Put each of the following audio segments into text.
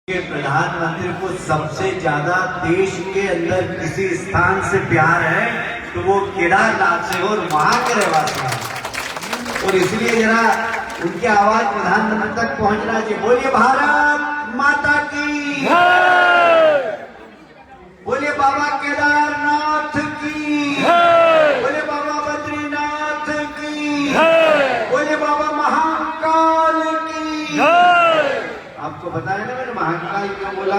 के प्रधानमंत्री को सबसे ज्यादा देश के अंदर किसी स्थान से प्यार है तो वो केदारनाथ से और वहां के रहवासी हैं। और इसलिए जरा उनकी आवाज प्रधानमंत्री तक पहुंचना चाहिए। बोलिए भारत माता की, बोलिए बाबा केदारनाथ की, बोलिए बाबा बद्रीनाथ की, बोलिए बाबा महाकाल की। आपको पता है ना मैंने महाकाल क्यों बोला?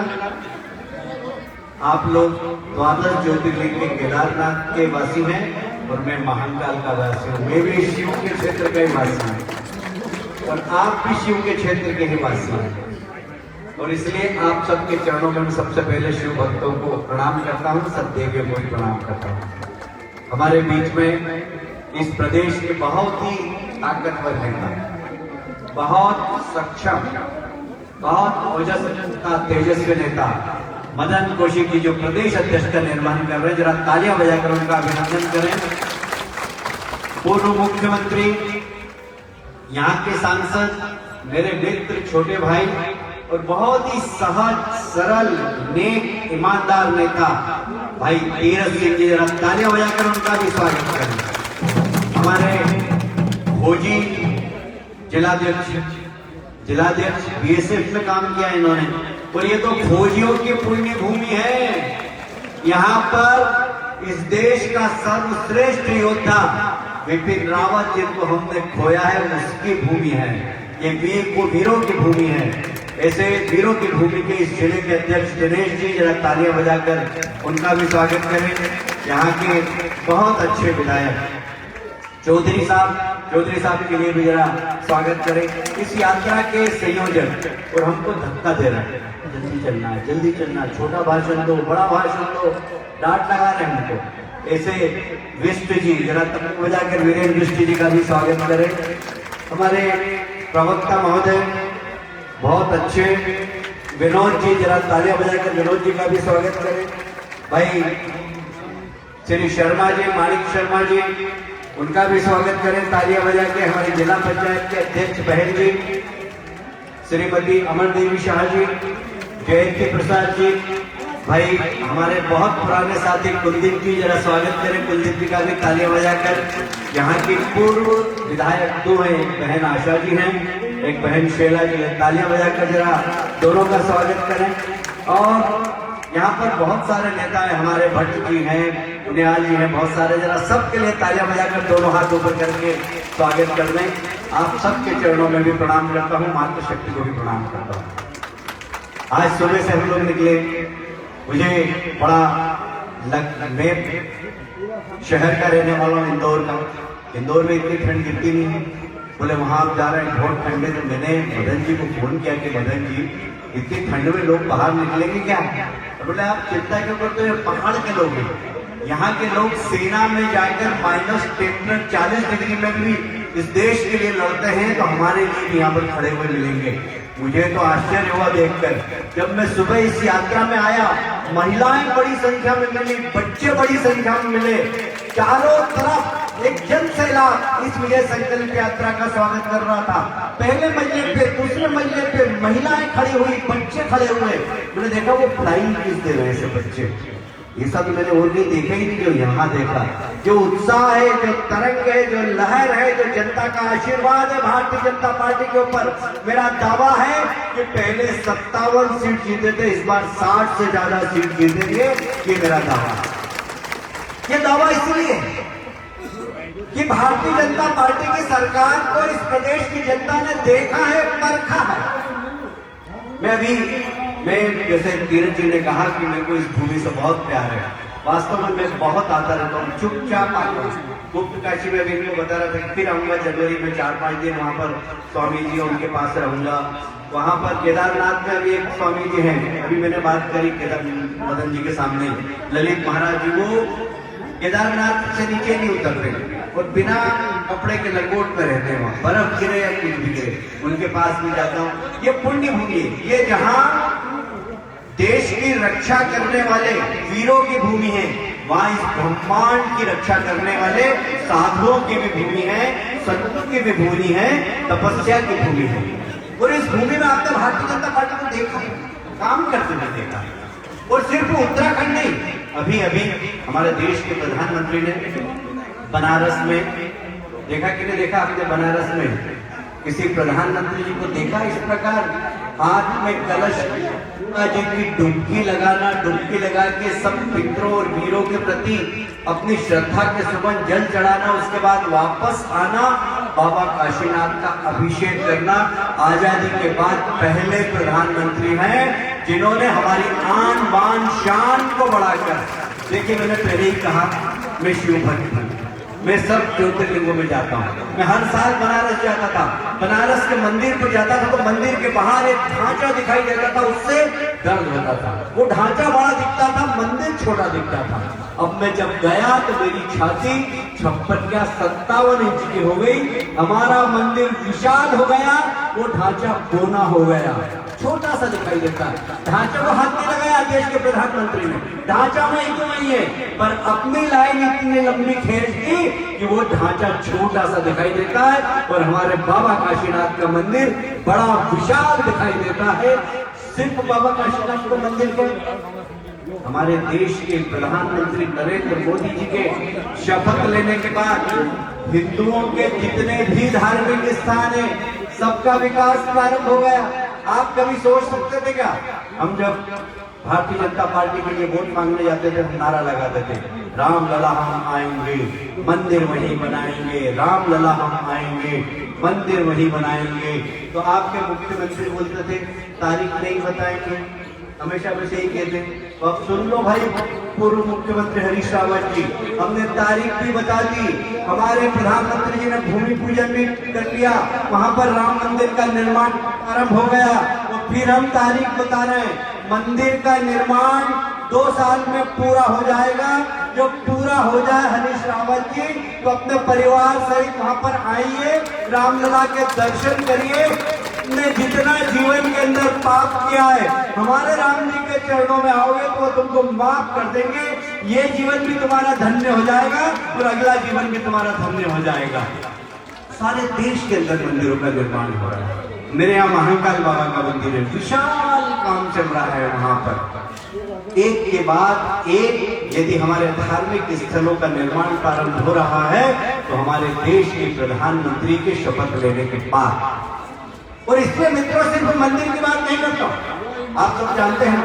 आप लोग द्वादश ज्योतिर्लिंग के केदारनाथ के वासी हैं और मैं महाकाल का वासी हूँ। मैं भी शिव के क्षेत्र का ही वासी हूँ और आप भी शिव के क्षेत्र के ही वासी हैं। और इसलिए आप सबके चरणों में सबसे पहले शिव भक्तों को प्रणाम करता हूँ, सब देवियों को भी प्रणाम करता हूँ। हमारे बीच में इस प्रदेश के बहुत ही ताकतवर नेता, बहुत सक्षम, बहुत ओजस्वी तेजस्वी नेता मदन कौशिक जी जो प्रदेश अध्यक्ष का निर्माण कर रहे हैं, जरा तालियां बजाकर उनका अभिनंदन करें। पूर्व मुख्यमंत्री, यहाँ के सांसद, मेरे मित्र, छोटे भाई और बहुत ही सहज, सरल, नेक, ईमानदार नेता भाई तीरथ सिंह जी, जरा तालियां बजाकर उनका भी स्वागत करें। हमारे भोजी जिलाध्यक्ष बीएसएफ में काम किया इन्होंने और ये तो फौजियों की पुण्य भूमि है। यहाँ पर इस देश का सर्वश्रेष्ठ योद्धा विपिन रावत जिनको हमने खोया है उसकी भूमि है। ये वीरों की भूमि है। ऐसे वीरों की भूमि के इस जिले के अध्यक्ष दिनेश जी, जरा तालियां बजाकर उनका भी स्वागत करें। यहाँ के बहुत अच्छे विधायक चौधरी साहब के लिए भी जरा स्वागत करें। इस यात्रा के संयोजक और हमको धक्का दे रहे हैं, जल्दी चलना है, छोटा भाषण दो, बड़ा भाषण दो, डांट लगा रहे हैं हमको। ऐसे विष्ट जी, जरा तबला बजाकर वीरेंद्र विष्ट जी का भी स्वागत करें। हमारे प्रवक्ता महोदय बहुत अच्छे विनोद जी, जरा तालियां बजाकर विनोद जी का भी स्वागत करें। भाई श्री शर्मा जी, माणिक शर्मा जी, उनका भी स्वागत करें तालियां बजा के। हमारी जिला पंचायत के अध्यक्ष बहन जी श्रीमती अमर देवी शाह जी, जयंती प्रसाद जी, भाई हमारे बहुत पुराने साथी कुलदीप जी, जरा स्वागत करें कुलदीप जी का भी तालियां बजाकर। यहाँ की पूर्व विधायक दो हैं, एक बहन आशा जी हैं, एक बहन शैला जी हैं, तालियां बजाकर जरा दोनों का स्वागत करें। और यहाँ पर बहुत सारे नेता हैं, हमारे भट्ट जी हैं, पुनियाल जी हैं, बहुत सारे, जरा सबके लिए तालियां बजाकर दोनों हाथ ऊपर करके स्वागत कर दें। आप सबके चरणों में भी प्रणाम करता हूँ, मातृशक्ति को भी प्रणाम करता हूँ। आज सुबह से हम लोग निकले, मुझे बड़ा मैं शहर का रहने वाला हूँ, इंदौर का। इंदौर में इतनी ठंड गिरती नहीं है। बोले वहां आप जा रहे हैं बहुत ठंडे, तो मैंने मदन जी को फोन किया कि मदन जी इतनी ठंड में लोग बाहर निकलेंगे क्या? तो बोले आप चिंता क्यों करते हैं, पहाड़ के लोग हैं। यहाँ के लोग सेना में जाकर माइनस टेम्परेचर 40 डिग्री में भी इस देश के लिए लड़ते हैं, तो हमारे लिए यहाँ पर खड़े हुए मिलेंगे। मुझे तो आश्चर्य हुआ देखकर, जब मैं सुबह इस यात्रा में आया, महिलाएं बड़ी संख्या में मिली, बच्चे बड़ी संख्या में मिले, चारों तरफ एक जन सैलाब इस विजय संकल्प यात्रा का स्वागत कर रहा था। पहले मंजिल पे, दूसरे मंजिल पे महिलाएं खड़ी हुई, बच्चे खड़े हुए। मैंने देखा वो फ्लाइंग किस दे रहे हैं बच्चे, ये सब मैंने और नहीं देखा ही नहीं, जो यहाँ देखा। जो उत्साह है, जो तरंग है, जो लहर है, जो जनता का आशीर्वाद है भारतीय जनता पार्टी के ऊपर। मेरा दावा है कि पहले 57 सीट जीते थे, इस बार 60 से ज्यादा सीट जीतेंगे, ये मेरा दावा है। ये दावा इसलिए कि भारतीय जनता पार्टी की सरकार को इस प्रदेश की जनता ने देखा है, परखा है। मैं जैसे तीरथ जी ने कहा कि मेरे को इस भूमि से बहुत प्यार है, वास्तव में मैं बहुत आता रहता हूँ, चुपचाप आता हूँ। गुप्त काशी में भी इनको बता रहा था, फिर आऊंगा जनवरी में 4-5 दिन वहां पर स्वामी जी उनके पास रहूंगा। वहां पर केदारनाथ में अभी एक स्वामी जी हैं, अभी मैंने बात करी मदन जी के सामने, ललित महाराज जी, वो केदारनाथ से नीचे नहीं उतरते और बिना कपड़े के लंगोट में रहते हैं, वहां बर्फ गिरे या कुछ भी गिरे, उनके पास भी जाता हूँ। ये पुण्य भूमि है, ये जहाँ देश की रक्षा करने वाले वीरों की भूमि है, वहां इस ब्रह्मांड की रक्षा करने वाले साधुओं की भी भूमि है, संतों की भी भूमि है, तपस्या की भूमि है। और इस भूमि में आपने भारतीय जनता पार्टी को देखा है, काम करते हुए देखा। और सिर्फ उत्तराखंड नहीं, अभी अभी हमारे देश के प्रधानमंत्री ने बनारस में देखा कि नहीं देखा आपने? बनारस में किसी प्रधानमंत्री जी को देखा इस प्रकार हाथ में कलश जी की डुबकी लगाना, डुबकी लगा के सब पितरों और वीरों के प्रति अपनी श्रद्धा के सुमन जल चढ़ाना, उसके बाद वापस आना, बाबा काशीनाथ का अभिषेक करना। आजादी के बाद पहले प्रधानमंत्री हैं जिन्होंने हमारी आन बान शान को बढ़ाकर, देखिए मैंने पहले ही कहा मैं शिव भक्त हूं, मैं सब ज्योतिर्लिंगों में जाता हूँ। मैं हर साल बनारस जाता था, बनारस के मंदिर पर जाता था तो मंदिर के बाहर एक ढांचा दिखाई देता था, उससे दर्द होता था। वो ढांचा बड़ा दिखता था, मंदिर छोटा दिखता था। अब मैं जब गया तो मेरी छाती 56 या 57 इंच की हो गई, हमारा मंदिर विशाल हो गया, वो ढांचा कोना हो गया, छोटा सा दिखाई देता है। ढांचे को हाथ नहीं लगाया देश के प्रधानमंत्री ने, ढांचा में क्यों नहीं है, पर अपनी लाइन इतनी लंबी खींच दी कि वो ढांचा छोटा सा दिखाई देता है और हमारे बाबा काशीनाथ का मंदिर बड़ा विशाल दिखाई देता है। सिर्फ बाबा काशीनाथ का मंदिर के हमारे देश के प्रधानमंत्री नरेंद्र मोदी जी के शपथ लेने के बाद हिंदुओं के जितने भी धार्मिक स्थान है सबका विकास प्रारंभ हो गया। आप कभी सोच सकते थे क्या? हम जब भारतीय जनता पार्टी के लिए वोट मांगने जाते थे, हम नारा लगाते थे, राम लला हम आएंगे, मंदिर वहीं बनाएंगे, राम लला हम आएंगे, मंदिर वहीं बनाएंगे। तो आपके मुख्यमंत्री बोलते थे तारीख नहीं बताएंगे, हमेशा वैसे ही कहते। तो अब सुन लो भाई, पूर्व मुख्यमंत्री हरीश रावत जी, हमने तारीख भी बता दी, हमारे प्रधानमंत्री जी ने भूमि पूजन भी कर लिया, वहां पर राम मंदिर का निर्माण प्रारंभ हो गया। तो फिर हम तारीख बता रहे हैं, मंदिर का निर्माण 2 साल में पूरा हो जाएगा। जब पूरा हो जाए हरीश रावत जी तो अपने परिवार सहित वहां पर आइए, रामलला के दर्शन करिए। ने जितना जीवन के अंदर पाप किया है, हमारे राम जी के चरणों में आओगे तो वो तुमको माफ कर देंगे। ये जीवन भी तुम्हारा धन्य हो जाएगा और अगला जीवन भी तुम्हारा धन्य हो जाएगा। सारे देश के अंदर मंदिरों का निर्माण हो रहा है। मेरे यहाँ महाकाल बाबा का मंदिर है, विशाल काम चल रहा है वहां पर, एक के बाद एक। यदि हमारे धार्मिक स्थलों का निर्माण प्रारंभ हो रहा है तो हमारे देश के प्रधानमंत्री के शपथ लेने के बाद। और इसलिए मित्रों सिर्फ मंदिर की बात नहीं करता, आप सब जानते हैं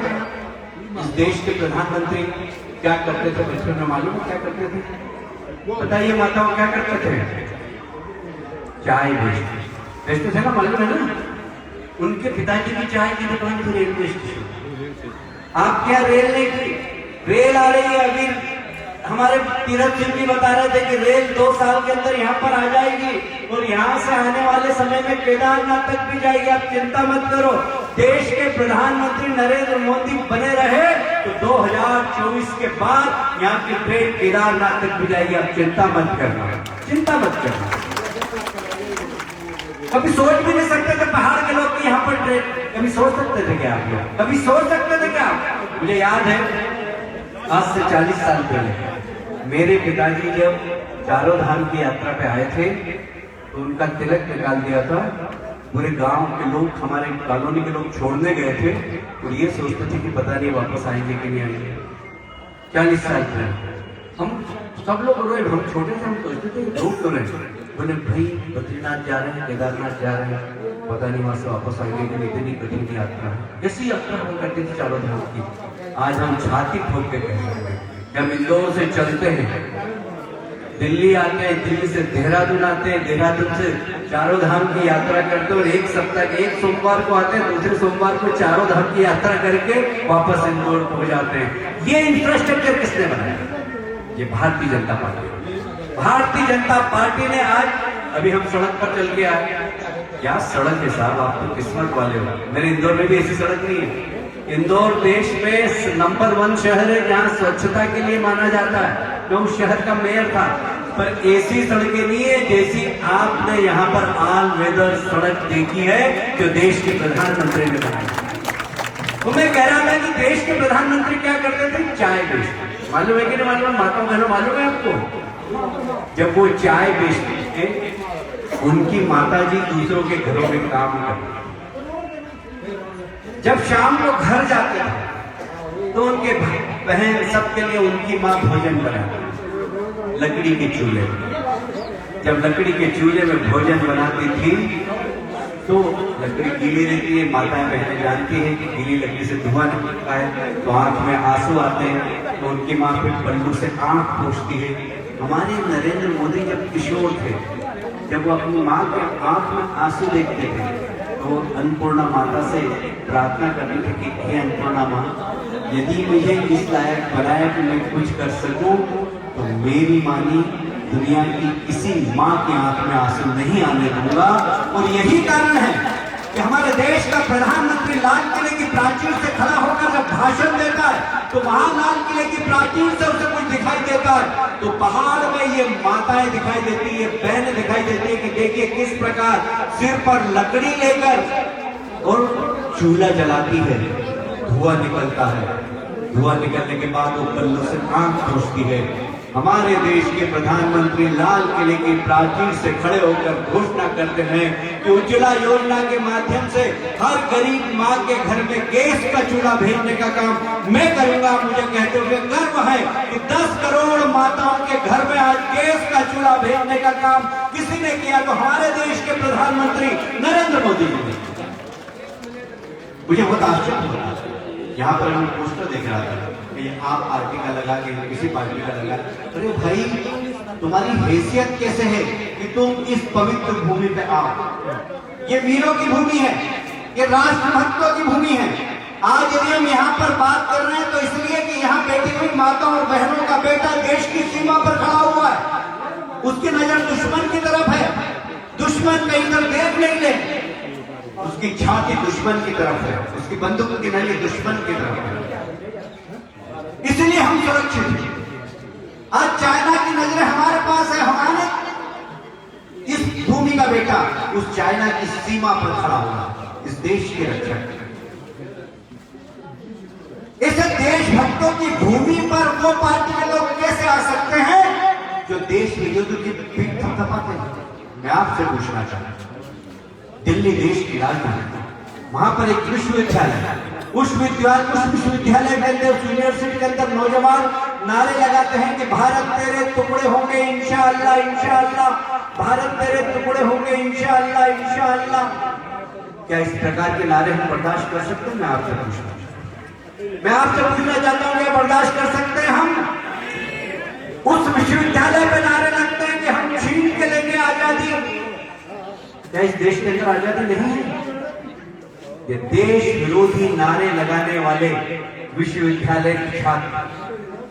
इस देश के प्रधानमंत्री क्या करते थे बचपन में? मालूम क्या करते थे? बताइए माताओं, क्या करते थे? चाय बेचते थे ना, मालूम है ना? उनके पिताजी की चाय की दुकान थी रेलवे स्टेशन। आप क्या रेल नहीं थी? रेल आ रही है अभी। हमारे तीरथ सिंह जी बता रहे थे कि रेल 2 साल के अंदर यहाँ पर आ जाएगी और यहाँ से आने वाले समय में केदारनाथ तक भी जाएगी। आप चिंता मत करो, देश के प्रधानमंत्री नरेंद्र मोदी बने रहे तो 2024 के बाद यहाँ की ट्रेन केदारनाथ तक भी जाएगी। आप चिंता मत करना, चिंता मत करना। कभी सोच भी नहीं सकते थे पहाड़ के लोग कि यहाँ पर ट्रेन, कभी सोच सकते थे क्या आप लोग? कभी सोच सकते थे क्या? मुझे याद है आज से 40 साल पहले मेरे पिताजी जब चारों धाम की यात्रा पे आए थे तो उनका तिलक निकाल दिया था। पूरे गांव के लोग, हमारे कॉलोनी के लोग छोड़ने गए थे और ये सोचते थे कि पता नहीं वापस आएंगे कि नहीं आएंगे। 40 साल पहले हम सब लोग रोए, हम छोटे थे, हम सोचते थे लोग क्यों रहे। बोले भाई बद्रीनाथ जा रहे हैं, केदारनाथ जा रहे हैं, पता नहीं वहां से वापस आएंगे कि नहीं, इतनी कठिन यात्रा है। ऐसी यात्रा हम करते थे चारों धाम की। आज हम छाती ठोक के कहते हैं, जब इंदौर से चलते हैं दिल्ली आते हैं, दिल्ली से देहरादून आते हैं, देहरादून से चारों धाम की यात्रा करते हैं और एक सप्ताह, एक सोमवार को आते हैं, दूसरे सोमवार को चारों धाम की यात्रा करके वापस इंदौर पहुंच जाते हैं। ये इंफ्रास्ट्रक्चर किसने बनाया? ये भारतीय जनता पार्टी। भारतीय जनता पार्टी ने आज, अभी हम सड़क पर चल के आए, क्या सड़क है साहब, आप तो किस्मत वाले हो। मेरे इंदौर में भी ऐसी सड़क नहीं है। इंदौर देश में नंबर 1 शहर है जहाँ स्वच्छता के लिए माना जाता है। मैं उस शहर का मेयर था, पर ऐसी सड़कें नहीं है जैसी आपने यहाँ पर ऑल वेदर सड़क देखी है जो देश के प्रधानमंत्री ने बनाई। तो मैं कह रहा था कि देश के प्रधानमंत्री क्या करते थे? चाय बेचते। मालूम है कि नहीं मालूम? माताओं बहनों मालूम है आपको? जब वो चाय बेचते थे उनकी माताजी दूसरों के घरों में काम करती, जब शाम को घर जाते थे तो उनके बहन सबके लिए उनकी माँ भोजन बनाती, लकड़ी के चूल्हे में। जब लकड़ी के चूल्हे में भोजन बनाती थी तो लकड़ी गीली रहती है, माताएं बहनें जानती हैं कि गीली लकड़ी से धुआं निकलता है, तो आंख में आंसू आते हैं, तो उनकी माँ फिर पल्लू से आंख पोंछती है। हमारे नरेंद्र मोदी जब किशोर थे, जब वो अपनी माँ के आंख में आंसू देखते थे तो अन्नपूर्णा माता से प्रार्थना करते थे कि हे अन्नपूर्णा माँ, यदि मुझे इस लायक बनाया कि मैं कुछ कर सकूं तो मेरी मानी दुनिया की किसी माँ की आंख में आंसू नहीं आने दूंगा। और यही कारण है कि हमारे देश का प्रधानमंत्री लाल किले की प्राचीर से खड़ा होकर जब भाषण देता है तो वहां लाल किले की प्राचीर से उसे कुछ दिखाई देता है तो पहाड़ में ये माताएं दिखाई देती है, बहनें दिखाई देती है कि देखिए किस प्रकार सिर पर लकड़ी लेकर और चूल्हा जलाती है, धुआं निकलता है, धुआं निकलने के बाद वो पल्लू से आंख पोंछती है। हमारे देश के प्रधानमंत्री लाल किले की प्राचीर से खड़े होकर घोषणा करते हैं कि उज्ज्वला योजना के माध्यम से हर गरीब माँ के घर में गैस का चूल्हा भेजने का काम मैं करूंगा। मुझे कहते हुए गर्व है कि 10 करोड़ माताओं के घर में आज गैस का चूल्हा भेजने का काम किसी ने किया तो हमारे देश के प्रधानमंत्री नरेंद्र मोदी जी ने। मुझे बहुत आश्चर्य होता है, यहाँ पर मैं पोस्टर देख रहा था, ये आप पार्टी का लगा कि किसी पार्टी का लगा। अरे भाई, तुम्हारी हैसियत कैसे है कि तुम इस पवित्र भूमि पे आओ? ये वीरों की भूमि है, ये राष्ट्रभक्तों की भूमि है। आज यदि हम यहाँ पर बात कर रहे हैं तो इसलिए कि यहाँ बैठी हुई माताओं और बहनों का बेटा देश की सीमा पर खड़ा हुआ है, उसकी नजर दुश्मन की तरफ है, दुश्मन कहीं इधर देख नहीं ले, उसकी छाती दुश्मन की तरफ है, उसकी बंदूक की नली दुश्मन की तरफ है, इसलिए हम सुरक्षित हैं। आज चाइना की नजरें हमारे पास है, हमारे इस भूमि का बेटा उस चाइना की सीमा पर खड़ा हुआ, इस देश की रक्षा की। इस देशभक्तों की भूमि पर वो पार्टी के लोग कैसे आ सकते हैं जो देश विरोधी की पीठ थपथपाते हैं? मैं आपसे पूछना चाहता हूं, दिल्ली देश की राजधानी, वहां पर एक विश्वविद्यालय है, उस विश्वविद्यालय के अंदर, उस यूनिवर्सिटी के अंदर नौजवान नारे लगाते हैं कि भारत तेरे टुकड़े होंगे इंशाअल्लाह, इंशाअल्लाह, भारत तेरे टुकड़े होंगे इंशाअल्लाह, इंशाअल्लाह। क्या इस प्रकार के नारे हम बर्दाश्त कर सकते हैं? मैं आपसे पूछना चाहता हूं, क्या बर्दाश्त कर सकते हैं हम? उस विश्वविद्यालय पे नारे लगते हैं कि हम छीन के लेंगे आजादी। क्या इस देश के अंदर आजादी नहीं है? ये देश विरोधी नारे लगाने वाले विश्वविद्यालय के छात्र,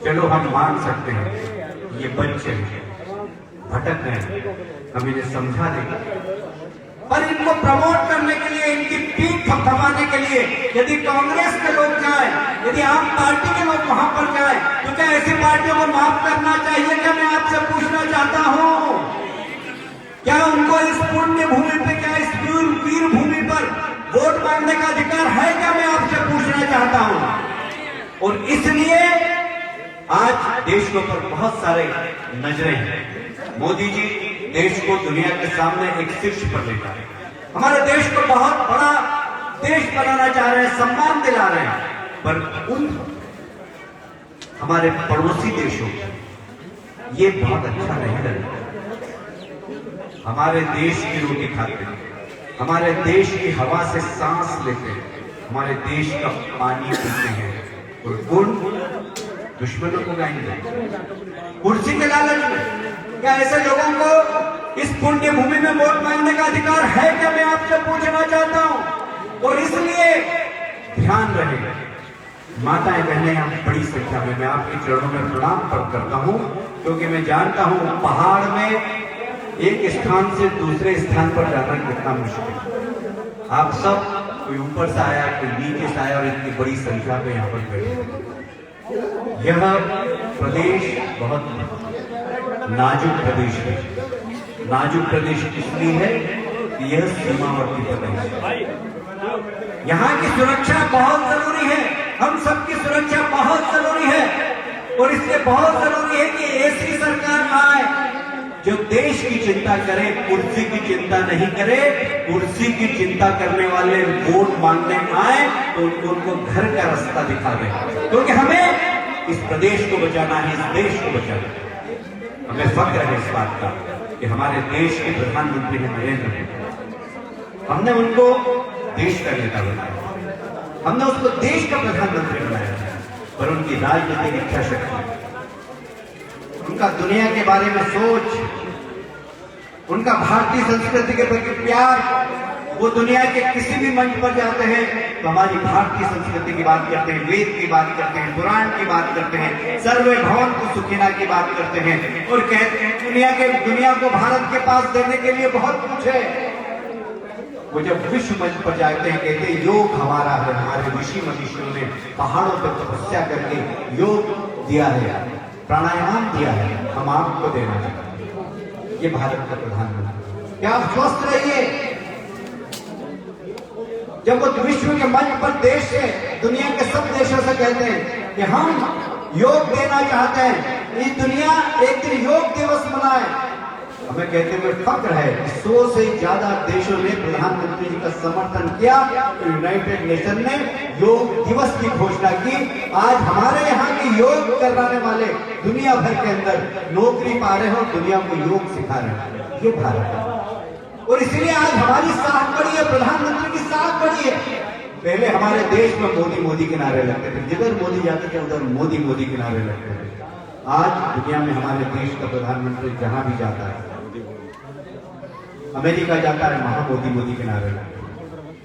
चलो हम मान सकते हैं ये बच्चे भटक गए, हम इन्हें समझा देंगे, पर इनको प्रमोट करने के लिए, इनकी पीठ थपथपाने के लिए यदि कांग्रेस के लोग जाएं, यदि आम पार्टी के लोग वहां पर जाएं, तो क्या ऐसी पार्टियों को माफ करना चाहिए? क्या मैं आपसे पूछना चाहता हूं, क्या उनको इस पुण्य भूमि पे, क्या इस वीर भूमि पर वोट मांगने का अधिकार है? क्या मैं आपसे पूछना चाहता हूं। और इसलिए आज देश के ऊपर बहुत सारे नजरें हैं। मोदी जी देश को दुनिया के सामने एक शीर्ष पर लेकर है, हमारे देश को बहुत बड़ा देश बनाना चाह रहे हैं, सम्मान दिला रहे हैं, पर उन हमारे पड़ोसी देशों ये बहुत अच्छा नहीं लगा। हमारे देश की रोटी खाते हैं, हमारे देश की हवा से सांस लेते हैं, हमारे देश का पानी पीते हैं, और गुण दुश्मनों को गाएंगे कुर्सी के लालच में। क्या ऐसे लोगों को इस पुण्य भूमि में वोट मांगने का अधिकार है? क्या मैं आपसे पूछना चाहता हूं। और इसलिए ध्यान रहे, माताएं बहनें यहाँ बड़ी संख्या में, मैं आपके चरणों में प्रणाम करता हूं, क्योंकि मैं जानता हूं पहाड़ में एक स्थान से दूसरे स्थान पर जाना कितना मुश्किल है। आप सब, कोई ऊपर से आया, कोई नीचे से आया, और इतनी बड़ी संख्या में यहाँ पर बैठे। यह प्रदेश बहुत नाजुक प्रदेश है। नाजुक प्रदेश इसलिए है कि यह सीमावर्ती प्रदेश है, यहाँ की सुरक्षा बहुत जरूरी है, हम सबकी सुरक्षा बहुत जरूरी है, और इसलिए बहुत जरूरी है कि ऐसी सरकार आए जो देश की चिंता करे, कुर्सी की चिंता नहीं करे। कुर्सी की चिंता करने वाले वोट मांगने आए तो उनको घर का रास्ता दिखा दे, क्योंकि हमें इस प्रदेश को बचाना है, इस देश को बचाना है। हमें फक्र है इस बात का कि हमारे देश के प्रधानमंत्री हैं नरेंद्र मोदी। हमने उनको देश का नेता बनाया, हमने उसको देश का प्रधानमंत्री बनाया, पर उनकी राजनीतिक इच्छा शक्ति, उनका दुनिया के बारे में सोच, उनका भारतीय संस्कृति के प्रति प्यार, वो दुनिया के किसी भी मंच पर जाते हैं तो हमारी भारतीय संस्कृति की बात करते हैं, वेद की बात करते हैं, पुराण की बात करते हैं, सर्वे भवन्तु सुखिनः की बात करते हैं और कहते हैं दुनिया को भारत के पास देने के लिए बहुत कुछ है। वो जब विश्व मंच पर जाते हैं कहते हैं योग हमारा है, हमारे ऋषि मनीषियों ने पहाड़ों पर तपस्या करके योग दिया है, प्राणायाम दिया है, हम आपको देना चाहते हैं। ये भारत का प्रधानमंत्री, क्या आप स्वस्थ रहिए। जब वो विश्व के मंच पर देश से, दुनिया के सब देशों से कहते हैं कि हम योग देना चाहते हैं, ये दुनिया एक दिन योग दिवस मनाए, हमें कहते हुए फक्र है कि 100 से ज्यादा देशों ने प्रधानमंत्री जी का समर्थन किया तो यूनाइटेड नेशन ने योग दिवस की घोषणा की। आज हमारे यहाँ के योग करवाने वाले दुनिया भर के अंदर नौकरी पा रहे हो, दुनिया को योग सिखा रहे हैं, ये भारत है। और इसीलिए आज हमारी साख बढ़ी है, प्रधानमंत्री की साख बढ़ी है। पहले हमारे देश में मोदी मोदी के नारे लगते थे, जिधर मोदी जाते थे उधर मोदी मोदी के नारे लगते थे। आज दुनिया में हमारे देश का प्रधानमंत्री जहां भी जाता है, अमेरिका जाता है वहां मोदी मोदी के नारे लगते हैं,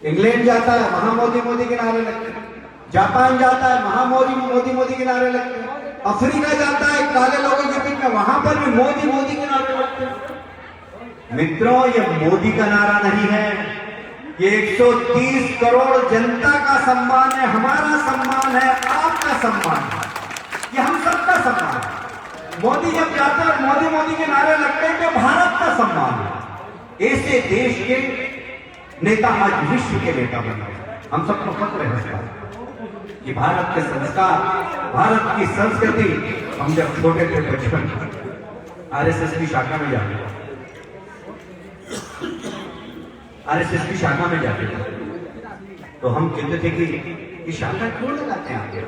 इंग्लैंड जाता है वहां मोदी मोदी के नारे लगते हैं, जापान जाता है वहां मोदी मोदी के नारे लगते हैं, अफ्रीका जाता है काले लोगों के बीच में, वहां पर भी मोदी मोदी के नारे लगते हैं। मित्रों, ये मोदी का नारा नहीं है, ये 130 करोड़ जनता का सम्मान है, हमारा सम्मान है, आपका सम्मान है, ये हम सबका सम्मान है। मोदी जब जाते हैं मोदी मोदी के नारे लगते हैं तो भारत का सम्मान है। ऐसे देश के नेता आज विश्व के नेता बन गए, हम सबको फक्र है कि भारत के संस्कार, भारत की संस्कृति, हम जब छोटे थे बचपन आरएसएस की शाखा में जाते थे, आरएसएस की शाखा में जाते थे तो हम कहते थे कि शाखा क्यों लगाते हैं आगे,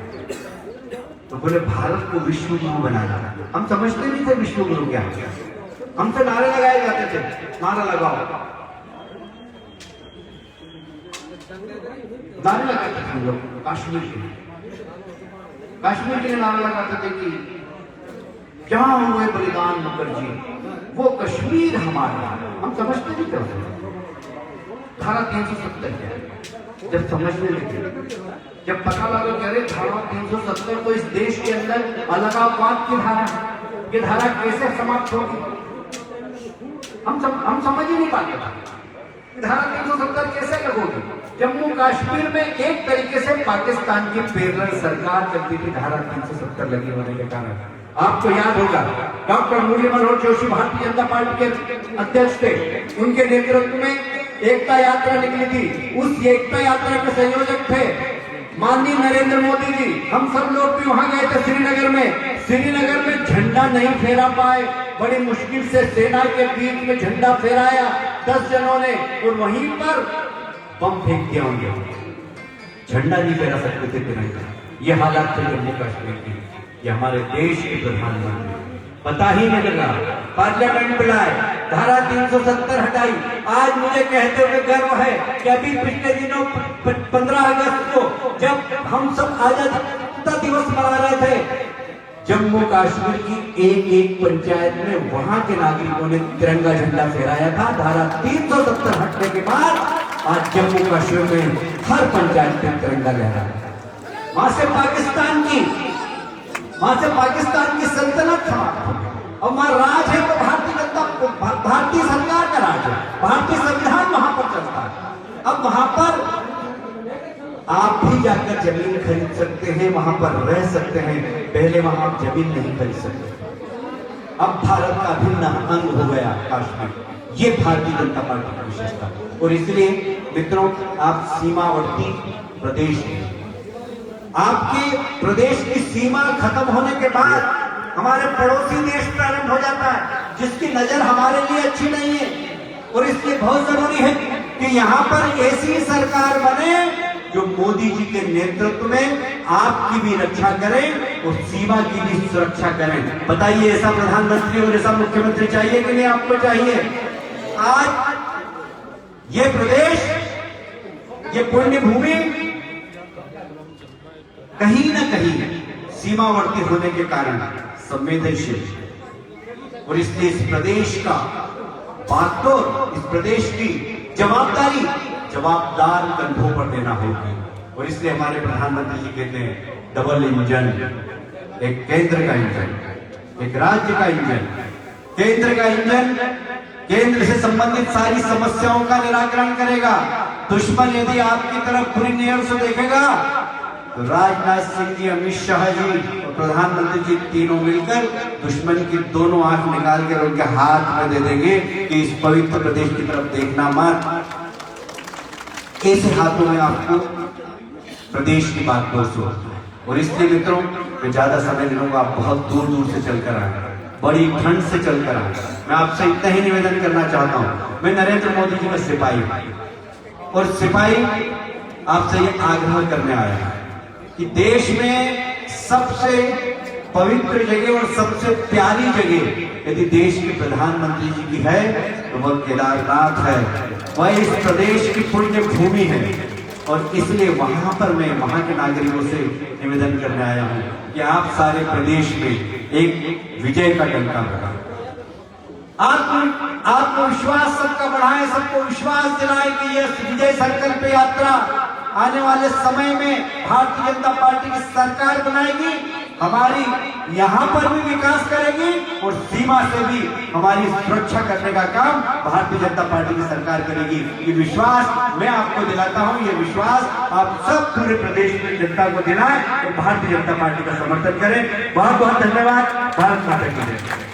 तो बोले भारत को विश्व गुरु बनाना। हम समझते नहीं थे विश्व गुरु क्या है, हमसे नारे लगाए जाते थे, नारा लगाओ, नारे लगाते थे हम लोग कश्मीर के लिए नारा लगाते थे कि जहां हुए बलिदान मुखर्जी वो कश्मीर हमारा। हम समझते नहीं थे धारा 370 क्या है, जब समझने लगे, जब पता लगा कि अरे धारा 370 तो इस देश के अंदर अलगाववाद की धारा है, ये धारा कैसे समाप्त होगी, हम समझ ही नहीं पाते थे धारा 370 कैसे लगोगी। जम्मू कश्मीर में एक तरीके से पाकिस्तान की पैरेलल सरकार चलती थी धारा 370 लगी होने के कारण। आपको याद होगा डॉक्टर मुरली मनोहर जोशी भारतीय जनता पार्टी के अध्यक्ष थे, उनके नेतृत्व में एकता यात्रा निकली थी, उस एकता यात्रा के संयोजक थे माननीय नरेंद्र मोदी जी। हम सब लोग भी वहां गए थे श्रीनगर में झंडा नहीं फहरा पाए, बड़ी मुश्किल से सेना के बीच में झंडा फहराया 10 जनों ने, और वहीं पर बम फेंक दिया उन्होंने, झंडा नहीं फहरा सकते थे तिरंगा। ये हालात थे जम्मू कश्मीर की। ये हमारे देश के प्रधानमंत्री पता ही नहीं लगा, पार्लियामेंट बुलाए, धारा 370 हटाई। आज मुझे कहते हुए गर्व है कि अभी पिछले दिनों 15 अगस्त को जब हम सब आजादी दिवस मना रहे थे, जम्मू कश्मीर की एक पंचायत में वहां के नागरिकों ने तिरंगा झंडा फहराया था। धारा 370 हटने के बाद आज जम्मू कश्मीर में हर पंचायत में तिरंगा लहरा है। वहां से पाकिस्तान की सल्तनत समाप्त हो गई। और वहां राज है तो भारतीय सरकार का राज है, भारतीय संविधान वहां पर चलता है। अब वहां पर आप भी जाकर जमीन खरीद सकते हैं, वहां पर रह सकते हैं, पहले वहां आप जमीन नहीं खरीद सकते। अब भारत का भिन्न अंग हो गया कश्मीर। ये भारतीय जनता पार्टी की विशेषता। और इसलिए मित्रों, आप सीमावर्ती प्रदेश हैं, आपके प्रदेश की सीमा खत्म होने के बाद हमारे पड़ोसी देश प्रारंभ हो जाता है, जिसकी नजर हमारे लिए अच्छी नहीं है। और इसलिए बहुत जरूरी है कि यहाँ पर ऐसी सरकार बने जो मोदी जी के नेतृत्व में आपकी भी रक्षा करें और सीमा की भी सुरक्षा करें। बताइए, ऐसा प्रधानमंत्री और ऐसा मुख्यमंत्री चाहिए कि नहीं? आपको चाहिए। आज ये प्रदेश, ये पुण्य भूमि कहीं ना कहीं सीमावर्ती होने के कारण संवेदनशील, और इसलिए इस प्रदेश का बागडोर, इस प्रदेश की जवाबदारी जवाबदार कंधों पर देना होगी। और इसलिए हमारे प्रधानमंत्री जी कहते हैं डबल इंजन, एक केंद्र का इंजन, एक राज्य का इंजन। केंद्र का इंजन केंद्र से संबंधित सारी समस्याओं का निराकरण करेगा। दुश्मन यदि आपकी तरफ बुरी नजर से देखेगा तो राजनाथ सिंह जी, अमित शाह जी और प्रधानमंत्री जी तीनों मिलकर दुश्मन की दोनों आंख निकाल कर उनके हाथ में दे देंगे कि इस पवित्र प्रदेश की तरफ देखना मत। ऐसे हाथों में आपको प्रदेश की बात पहुंचो। और इसलिए मित्रों, मैं ज्यादा समय नहीं लूंगा, आप बहुत दूर दूर से चलकर आए, बड़ी ठंड से चलकर आए। मैं आपसे इतना ही निवेदन करना चाहता हूं, मैं नरेंद्र मोदी जी का सिपाही हूं, और सिपाही आपसे ये आग्रह करने आया है कि देश में सबसे पवित्र जगह और सबसे प्यारी जगह यदि देश के प्रधानमंत्री जी की है तो वह केदारनाथ है, वह इस प्रदेश की पुण्य भूमि है। और इसलिए वहां पर मैं वहां के नागरिकों से निवेदन करने आया हूं कि आप सारे प्रदेश में एक विजय का डंका बजाएं, आत्मविश्वास सबका बढ़ाएं, सबको विश्वास दिलाएं कि यह विजय संकल्प यात्रा आने वाले समय में भारतीय जनता पार्टी की सरकार बनाएगी, हमारी यहाँ पर भी विकास करेगी और सीमा से भी हमारी सुरक्षा करने का काम भारतीय जनता पार्टी की सरकार करेगी। ये विश्वास मैं आपको दिलाता हूँ, ये विश्वास आप सब पूरे प्रदेश की जनता को दिलाएं और भारतीय जनता पार्टी का समर्थन करें। बहुत बहुत धन्यवाद। भारत माता की जय।